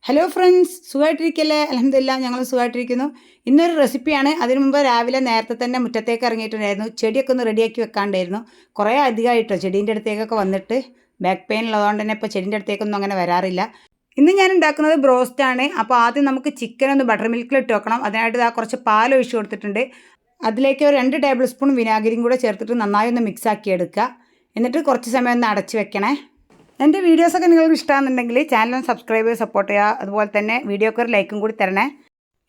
Hello friends, സുഖമായിട്ടിരിക്കല്ലേ? അൽഹംദുലില്ലാ, ഞങ്ങൾ സുഖമായിട്ടിരിക്കുന്നു. ഇന്നൊരു റെസിപ്പിയാണ്. അതിനു മുമ്പ് രാവിലെ നേരത്തെ തന്നെ മുറ്റത്തേക്ക് ഇറങ്ങിയിട്ടുണ്ടായിരുന്നു. ചെടിയൊക്കെ ഒന്ന് റെഡിയാക്കി വെക്കാണ്ടായിരുന്നു. കുറേ അധികമായിട്ടോ ചെടീൻ്റെ അടുത്തേക്കൊക്കെ വന്നിട്ട് ബാക്ക് പെയിൻ ഉള്ളതുകൊണ്ട് തന്നെ ഇപ്പോൾ ചെടീൻ്റെ അടുത്തേക്കൊന്നും അങ്ങനെ വരാറില്ല. ഇന്ന് ഞാൻ ഉണ്ടാക്കുന്നത് ബ്രോസ്റ്റാണ്. അപ്പോൾ ആദ്യം നമുക്ക് ചിക്കൻ ഒന്ന് ബട്ടർ മിൽക്കിൽ ഇട്ട് വെക്കണം. അതിനായിട്ട് കുറച്ച് പാൽ ഒഴിച്ച് കൊടുത്തിട്ടുണ്ട്. അതിലേക്ക് ഒരു 2 ടേബിൾ സ്പൂൺ വിനാഗിരിയും കൂടെ ചേർത്തിട്ട് നന്നായി ഒന്ന് മിക്സ് ആക്കി എടുക്കുക. എന്നിട്ട് കുറച്ച് സമയം ഒന്ന് അടച്ച് വെക്കണേ. എൻ്റെ വീഡിയോസൊക്കെ നിങ്ങൾക്ക് ഇഷ്ടമാണെന്നുണ്ടെങ്കിൽ ചാനൽ സബ്സ്ക്രൈബ് ചെയ്ത് സപ്പോർട്ട് ചെയ്യുക. അതുപോലെ തന്നെ വീഡിയോക്ക് ഒരു ലൈക്കും കൂടി തരണേ.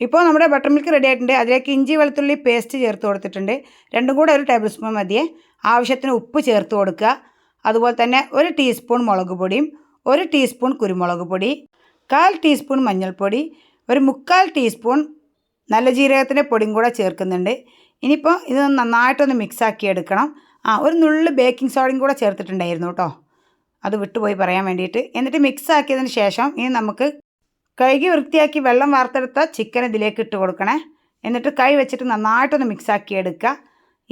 ഇപ്പോൾ നമ്മുടെ ബട്ടർ മിൽക്ക് റെഡി ആയിട്ടുണ്ട്. അതിലേക്ക് ഇഞ്ചി വെളുത്തുള്ളി പേസ്റ്റ് ചേർത്ത് കൊടുത്തിട്ടുണ്ട്. രണ്ടും കൂടെ 1 ടേബിൾ സ്പൂൺ മതിയേ. ആവശ്യത്തിന് ഉപ്പ് ചേർത്ത് കൊടുക്കുക. അതുപോലെ തന്നെ 1 ടീസ്പൂൺ മുളക് പൊടിയും 1 ടീസ്പൂൺ കുരുമുളക് പൊടി, 1/4 ടീസ്പൂൺ മഞ്ഞൾപ്പൊടി, 1/4 ടീസ്പൂൺ നല്ല ജീരകത്തിൻ്റെ പൊടിയും കൂടെ ചേർക്കുന്നുണ്ട്. ഇനിയിപ്പോൾ ഇത് നന്നായിട്ടൊന്ന് മിക്സാക്കി എടുക്കണം. ഒരു നുള്ളു ബേക്കിംഗ് സോഡയും കൂടെ ചേർത്തിട്ടുണ്ടായിരുന്നു കേട്ടോ, അത് വിട്ടുപോയി പറയാൻ വേണ്ടിയിട്ട്. എന്നിട്ട് മിക്സ് ആക്കിയതിന് ശേഷം ഇനി നമുക്ക് കഴുകി വൃത്തിയാക്കി വെള്ളം വാർത്തെടുത്ത ചിക്കൻ ഇതിലേക്ക് ഇട്ട് കൊടുക്കണേ. എന്നിട്ട് കൈ വെച്ചിട്ട് നന്നായിട്ടൊന്ന് മിക്സാക്കി എടുക്കുക.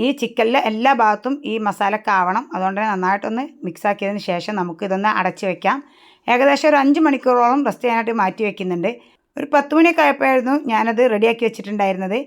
ഈ ചിക്കനിലെ എല്ലാ ഭാഗത്തും ഈ മസാലയൊക്കെ ആവണം. അതുകൊണ്ട് തന്നെ നന്നായിട്ടൊന്ന് മിക്സാക്കിയതിന് ശേഷം നമുക്ക് ഇതൊന്ന് അടച്ച് വെക്കാം. ഏകദേശം ഒരു 5 മണിക്കൂറോളം റെസ്റ്റ് ചെയ്യാനായിട്ട് മാറ്റി വയ്ക്കുന്നുണ്ട്. ഒരു 10 മണിയൊക്കെ ആയപ്പോഴായിരുന്നു ഞാനത് റെഡിയാക്കി വെച്ചിട്ടുണ്ടായിരുന്നത്.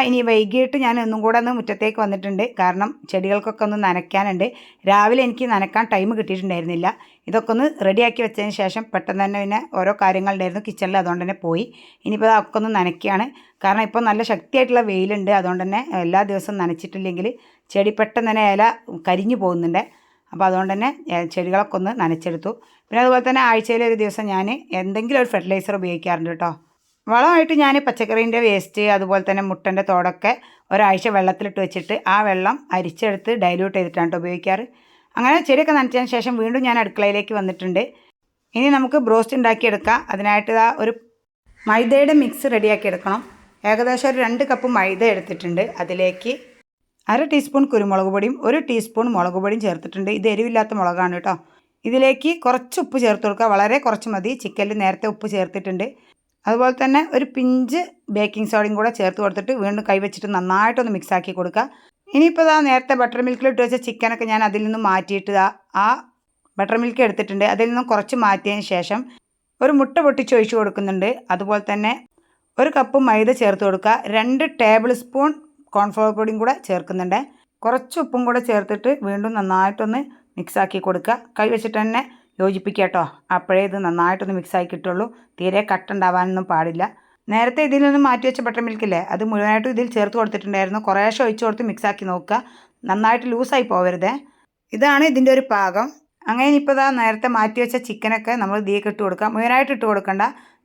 ഇനി വൈകിട്ട് ഞാൻ ഒന്നും കൂടെ ഒന്ന് മുറ്റത്തേക്ക് വന്നിട്ടുണ്ട്. കാരണം ചെടികൾക്കൊക്കെ ഒന്ന് നനയ്ക്കാനുണ്ട്. രാവിലെ എനിക്ക് നനയ്ക്കാൻ ടൈം കിട്ടിയിട്ടുണ്ടായിരുന്നില്ല. ഇതൊക്കെ ഒന്ന് റെഡിയാക്കി വെച്ചതിന് ശേഷം പെട്ടെന്ന് തന്നെ പിന്നെ ഓരോ കാര്യങ്ങളുണ്ടായിരുന്നു കിച്ചണിൽ, അതുകൊണ്ട് തന്നെ പോയി. ഇനിയിപ്പോൾ അതൊക്കെ ഒന്ന് നനയ്ക്കുകയാണ്. കാരണം ഇപ്പോൾ നല്ല ശക്തിയായിട്ടുള്ള വെയിലുണ്ട്. അതുകൊണ്ട് തന്നെ എല്ലാ ദിവസവും നനച്ചിട്ടില്ലെങ്കിൽ ചെടി പെട്ടെന്ന് തന്നെ ഇല കരിഞ്ഞു പോകുന്നുണ്ട്. അപ്പോൾ അതുകൊണ്ട് തന്നെ ചെടികളൊക്കെ ഒന്ന് നനച്ചെടുത്തു. പിന്നെ അതുപോലെ തന്നെ ആഴ്ചയിൽ ഒരു ദിവസം ഞാൻ എന്തെങ്കിലും ഒരു ഫെർട്ടിലൈസർ ഉപയോഗിക്കാറുണ്ട് കേട്ടോ. വളമായിട്ട് ഞാൻ പച്ചക്കറീൻ്റെ വേസ്റ്റ്, അതുപോലെ തന്നെ മുട്ടൻ്റെ തോടൊക്കെ ഒരാഴ്ച വെള്ളത്തിലിട്ട് വെച്ചിട്ട് ആ വെള്ളം അരിച്ചെടുത്ത് ഡൈല്യൂട്ട് ചെയ്തിട്ടാണ് ഉപയോഗിക്കാറ്. അങ്ങനെ ചെടിയൊക്കെ നനച്ചതിന് ശേഷം വീണ്ടും ഞാൻ അടുക്കളയിലേക്ക് വന്നിട്ടുണ്ട്. ഇനി നമുക്ക് ബ്രോസ്റ്റ് ഉണ്ടാക്കിയെടുക്കാം. അതിനായിട്ട് ഒരു മൈദയുടെ മിക്സ് റെഡിയാക്കി എടുക്കണം. ഏകദേശം ഒരു 2 കപ്പ് മൈദ എടുത്തിട്ടുണ്ട്. അതിലേക്ക് 1/2 ടീസ്പൂൺ കുരുമുളക് പൊടിയും 1 ടീസ്പൂൺ മുളക് പൊടിയും ചേർത്തിട്ടുണ്ട്. ഇത് എരിവില്ലാത്ത മുളകാണ് കേട്ടോ. ഇതിലേക്ക് കുറച്ച് ഉപ്പ് ചേർത്ത് കൊടുക്കുക, വളരെ കുറച്ച് മതി. ചിക്കനിൽ നേരത്തെ ഉപ്പ് ചേർത്തിട്ടുണ്ട്. അതുപോലെ തന്നെ ഒരു പിഞ്ച് ബേക്കിംഗ് സോഡയും കൂടെ ചേർത്ത് കൊടുത്തിട്ട് വീണ്ടും കൈവച്ചിട്ട് നന്നായിട്ടൊന്ന് മിക്സാക്കി കൊടുക്കുക. ഇനിയിപ്പോൾ നേരത്തെ ബട്ടർ മിൽക്കിലിട്ട് വെച്ച ചിക്കനൊക്കെ ഞാൻ അതിൽ നിന്നും മാറ്റിയിട്ട് ആ ബട്ടർ മിൽക്ക് എടുത്തിട്ടുണ്ട്. അതിൽ നിന്നും കുറച്ച് മാറ്റിയതിന് ശേഷം ഒരു മുട്ട പൊട്ടിച്ച് ഒഴിച്ച് കൊടുക്കുന്നുണ്ട്. അതുപോലെ തന്നെ 1 കപ്പ് മൈദ ചേർത്ത് കൊടുക്കുക. 2 ടേബിൾ സ്പൂൺ കോൺഫ്ലവർ പൊടിയും കൂടെ ചേർക്കുന്നുണ്ട്. കുറച്ച് ഉപ്പും കൂടെ ചേർത്തിട്ട് വീണ്ടും നന്നായിട്ടൊന്ന് മിക്സാക്കി കൊടുക്കുക. കൈ വെച്ചിട്ട് തന്നെ യോജിപ്പിക്കുക കേട്ടോ. അപ്പോഴേ ഇത് നന്നായിട്ടൊന്ന് മിക്സായി കിട്ടുള്ളൂ. തീരെ കട്ടുണ്ടാവാനൊന്നും പാടില്ല. നേരത്തെ ഇതിൽ നിന്ന് മാറ്റി വെച്ച ബട്ടർ മിൽക്കില്ലേ, അത് മുഴുവനായിട്ടും ഇതിൽ ചേർത്ത് കൊടുത്തിട്ടുണ്ടായിരുന്നു. കുറേശ്ശെ ഒഴിച്ച് കൊടുത്ത് മിക്സാക്കി നോക്കുക. നന്നായിട്ട് ലൂസായി പോകരുതേ. ഇതാണ് ഇതിൻ്റെ ഒരു പാകം. അങ്ങനെ ഇപ്പോൾ നേരത്തെ മാറ്റി വെച്ച ചിക്കനൊക്കെ നമ്മൾ ഇതിലേക്ക് ഇട്ട് കൊടുക്കുക. മുഴുവനായിട്ട് ഇട്ട് കൊടുക്കണ്ട.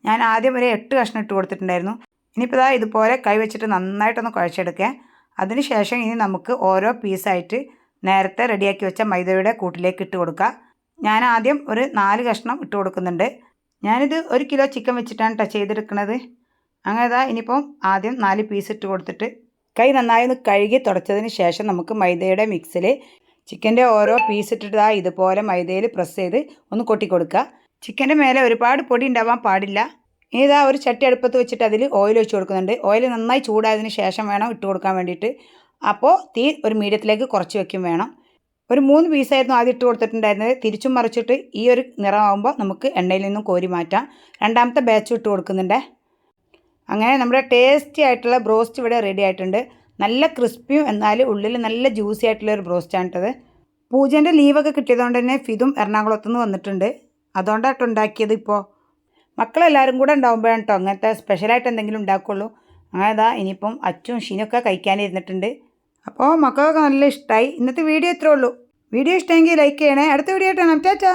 ഞാൻ ആദ്യം ഒരു 8 കഷ്ണം ഇട്ട് കൊടുത്തിട്ടുണ്ടായിരുന്നു. ഇനിയിപ്പോൾ ഇതുപോലെ കൈ വെച്ചിട്ട് നന്നായിട്ടൊന്ന് കുഴച്ചെടുക്കുക. അതിനുശേഷം ഇനി നമുക്ക് ഓരോ പീസായിട്ട് നേരത്തെ റെഡിയാക്കി വെച്ച മൈദയുടെ കൂട്ടിലേക്ക് ഇട്ട് കൊടുക്കുക. ഞാൻ ആദ്യം ഒരു 4 കഷ്ണം ഇട്ട് കൊടുക്കുന്നുണ്ട്. ഞാനിത് 1 കിലോ ചിക്കൻ വെച്ചിട്ടാണ് ടച്ച് ചെയ്തെടുക്കുന്നത്. അങ്ങനെ ഇനിയിപ്പം ആദ്യം 4 പീസ് ഇട്ട് കൊടുത്തിട്ട് കൈ നന്നായി ഒന്ന് കഴുകി തുടച്ചതിന് ശേഷം നമുക്ക് മൈദയുടെ മിക്സിൽ ചിക്കൻ്റെ ഓരോ പീസ് ഇട്ടിട്ട് ഇതുപോലെ മൈദയിൽ പ്രസ് ചെയ്ത് ഒന്ന് കൊട്ടി കൊടുക്കുക. ചിക്കൻ്റെ മേലെ ഒരുപാട് പൊടി ഉണ്ടാവാൻ പാടില്ല. ഇനി ഒരു ചട്ടി അടുപ്പത്ത് വെച്ചിട്ട് അതിൽ ഓയിൽ ഒഴിച്ച് കൊടുക്കുന്നുണ്ട്. ഓയിൽ നന്നായി ചൂടായതിന് ശേഷം വേണം ഇട്ട് കൊടുക്കാൻ വേണ്ടിയിട്ട്. അപ്പോൾ തീ ഒരു മീഡിയത്തിലേക്ക് കുറച്ച് വയ്ക്കും വേണം. ഒരു 3 പീസായിരുന്നു ആദ്യം ഇട്ട് കൊടുത്തിട്ടുണ്ടായിരുന്നത്. തിരിച്ചും മറിച്ചിട്ട് ഈ ഒരു നിറമാകുമ്പോൾ നമുക്ക് എണ്ണയിൽ നിന്നും കോരി മാറ്റാം. രണ്ടാമത്തെ ബാച്ച് ഇട്ട് കൊടുക്കുന്നുണ്ട്. അങ്ങനെ നമ്മുടെ ടേസ്റ്റി ആയിട്ടുള്ള ബ്രോസ്റ്റ് ഇവിടെ റെഡി ആയിട്ടുണ്ട്. നല്ല ക്രിസ്പിയും എന്നാൽ ഉള്ളിൽ നല്ല ജ്യൂസി ആയിട്ടുള്ള ഒരു ബ്രോസ്റ്റാണ് ഇട്ടത്. പൂജേൻ്റെ ലീവൊക്കെ കിട്ടിയതുകൊണ്ട് തന്നെ ഫിദും എറണാകുളത്തുനിന്ന് വന്നിട്ടുണ്ട്. അതുകൊണ്ടാണ് ഉണ്ടാക്കിയത്. ഇപ്പോൾ മക്കളെല്ലാവരും കൂടെ ഉണ്ടാകുമ്പോഴാണ് കേട്ടോ അങ്ങനത്തെ സ്പെഷ്യലായിട്ട് എന്തെങ്കിലും ഉണ്ടാക്കുള്ളൂ. അങ്ങനെ ഇനിയിപ്പം അച്ചും ഷീനൊക്കെ കഴിക്കാനിരുന്നിട്ടുണ്ട്. അപ്പോൾ മക്കൾക്ക് നല്ല ഇഷ്ടമായി. ഇന്നത്തെ വീഡിയോ ഇത്രേ ഉള്ളൂ. വീഡിയോ ഇഷ്ടമെങ്കിൽ ലൈക്ക് ചെയ്യണേ. അടുത്ത വീഡിയോ ആയിട്ടാണ്. ടാറ്റാ.